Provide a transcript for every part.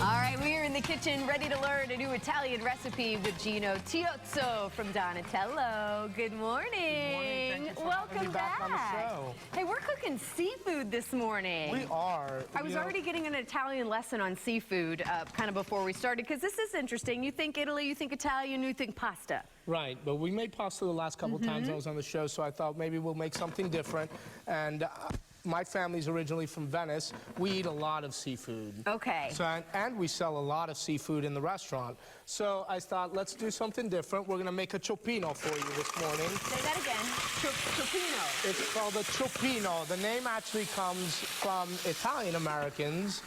All right, we are in the kitchen ready to learn a new Italian recipe with Gino Tiozzo from Donatello. Good morning. Good morning. Thank you for having me back on the show. Hey, we're cooking seafood this morning. We are. I was already getting an Italian lesson on seafood kind of before we started, because this is interesting. You think Italy, you think Italian, you think pasta. Right, but we made pasta the last couple times I was on the show, so I thought maybe we'll make something different. And my family's originally from Venice. We eat a lot of seafood. Okay. So, and we sell a lot of seafood in the restaurant. So I thought, let's do something different. We're gonna make a ciocchino for you this morning. Say that again. Ciocchino. It's called a ciocchino. The name actually comes from Italian Americans.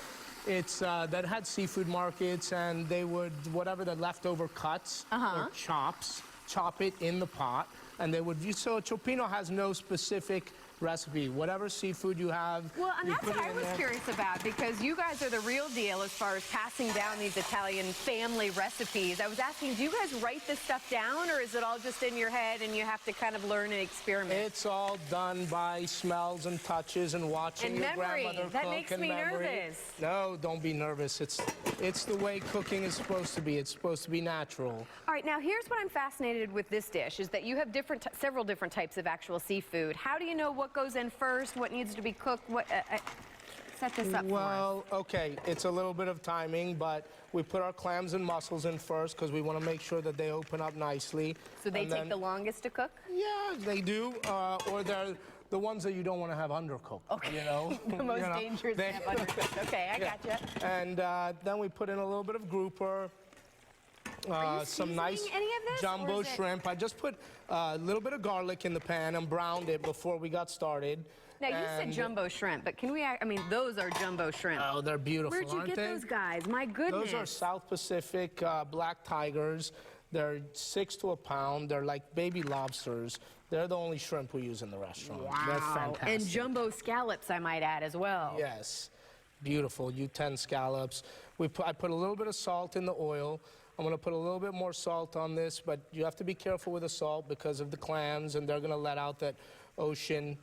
It's that had seafood markets, and they would, whatever the leftover cuts or chops, chop it in the pot, and they would use. So a ciocchino has no specific recipe. Whatever seafood you have, well, and that's what I was curious about, because you guys are the real deal as far as passing down these Italian family recipes. I was asking, do you guys write this stuff down, or is it all just in your head and you have to kind of learn and experiment? It's all done by smells and touches and watching your grandmother cook. That makes me nervous. No, don't be nervous. It's the way cooking is supposed to be. It's supposed to be natural. All right, now here's what I'm fascinated with this dish, is that you have several different types of actual seafood. How do you know what goes in first, what needs to be cooked? What set this up for us. Well, okay, it's a little bit of timing, but we put our clams and mussels in first because we want to make sure that they open up nicely. So they take the longest to cook? Yeah, they do, or they're the ones that you don't want to have undercooked. Okay. You know, the most dangerous to have undercooked. Okay, I gotcha. And then we put in a little bit of grouper. Some nice any of this, jumbo shrimp. I just put a little bit of garlic in the pan and browned it before we got started. Now, you said jumbo shrimp, but can we, I mean, those are jumbo shrimp. Oh, they're beautiful, aren't they? Where'd you get those guys? My goodness. Those are South Pacific black tigers. They're 6 to a pound. They're like baby lobsters. They're the only shrimp we use in the restaurant. Wow. They're fantastic. And jumbo scallops, I might add, as well. Yes. Beautiful. U10 scallops. I put a little bit of salt in the oil. I'm going to put a little bit more salt on this, but you have to be careful with the salt because of the clams, and they're going to let out that ocean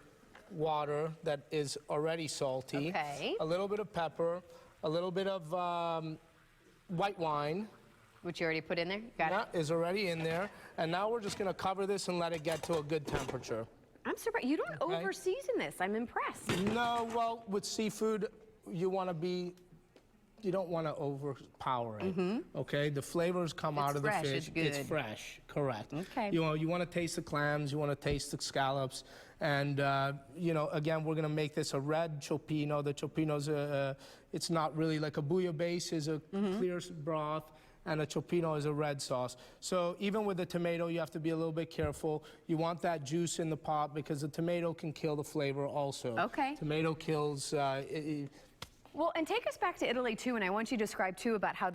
water that is already salty. Okay. A little bit of pepper, a little bit of white wine. Which you already put in there? Got it. Is already in there. And now we're just going to cover this and let it get to a good temperature. I'm surprised. You don't over-season this. I'm impressed. No, well, with seafood, you don't want to overpower it, okay? The flavors come out of the fish. It's good. It's fresh, correct. Okay. You want to taste the clams, you want to taste the scallops, and, you know, again, we're going to make this a red ciocchino. The ciocchino's, it's not really like a bouillabaisse is a clear broth, and a ciocchino is a red sauce. So even with the tomato, you have to be a little bit careful. You want that juice in the pot because the tomato can kill the flavor also. Okay. Tomato kills... Well, and take us back to Italy, too, and I want you to describe, too, about how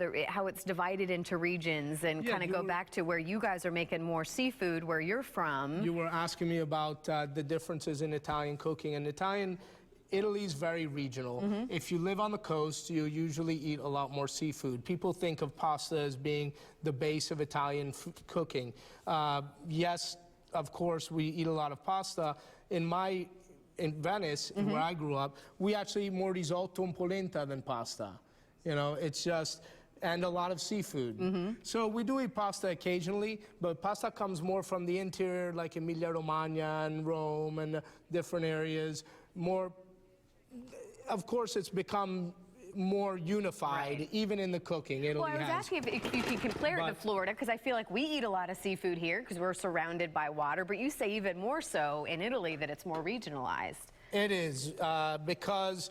it's divided into regions and kind of go back to where you guys are making more seafood, where you're from. You were asking me about the differences in Italian cooking, and Italy's very regional. If you live on the coast, you usually eat a lot more seafood. People think of pasta as being the base of Italian cooking. Yes, of course, we eat a lot of pasta. In Venice, where I grew up, we actually eat more risotto and polenta than pasta. You know, it's just, and a lot of seafood. So we do eat pasta occasionally, but pasta comes more from the interior, like Emilia-Romagna and Rome and different areas. More, of course, it's become more unified, even in the cooking. Italy well, I was asking if you can compare it to Florida, because I feel like we eat a lot of seafood here because we're surrounded by water, but you say even more so in Italy that it's more regionalized. It is, because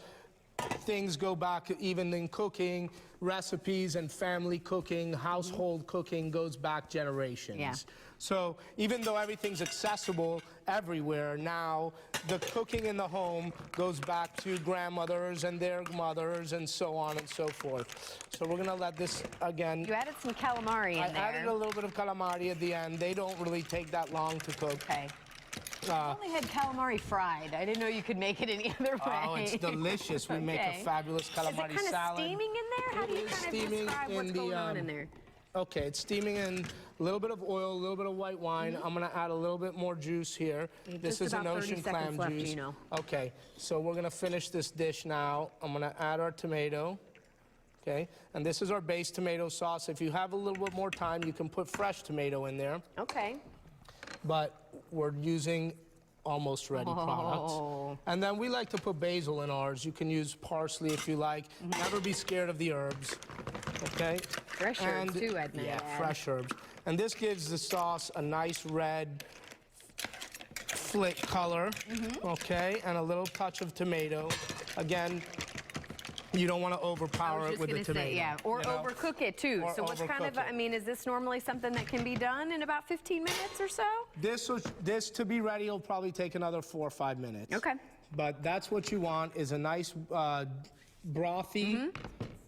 things go back even in cooking, recipes and family cooking, household cooking goes back generations. Yeah. So even though everything's accessible everywhere now, the cooking in the home goes back to grandmothers and their mothers and so on and so forth. So we're gonna let this again. You added some calamari in there. I added a little bit of calamari at the end. They don't really take that long to cook. Okay. I only had calamari fried. I didn't know you could make it any other way. Oh, it's delicious. We make a fabulous calamari salad. Is it kind of steaming in there? How do you kind of describe what's going on in there? Okay, it's steaming in a little bit of oil, a little bit of white wine. I'm going to add a little bit more juice here. This is an ocean clam juice. Gino. Okay, so we're going to finish this dish now. I'm going to add our tomato. Okay, and this is our base tomato sauce. If you have a little bit more time, you can put fresh tomato in there. Okay. But we're using almost ready products. And then we like to put basil in ours. You can use parsley if you like. Never be scared of the herbs. Okay? Fresh herbs too, I'd Yeah, fresh herbs. And this gives the sauce a nice red flick color. Okay, and a little touch of tomato. Again, you don't want to overpower it with the tomato. Yeah, or overcook it too. So what's kind of, I mean, is this normally something that can be done in about 15 minutes or so? This to be ready will probably take another 4 or 5 minutes. Okay. But that's what you want, is a nice brothy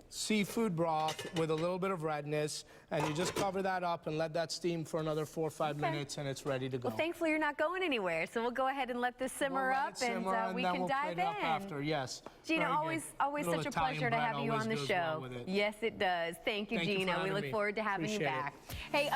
seafood broth with a little bit of redness, and you just cover that up and let that steam for another 4 or 5 minutes, and it's ready to go. Well, thankfully you're not going anywhere, so we'll go ahead and let this simmer up, and we can dive in. After, yes. Gino, always such a pleasure to have you on the show. Yes, it does. Thank you, Gino. We look forward to having you back. Hey.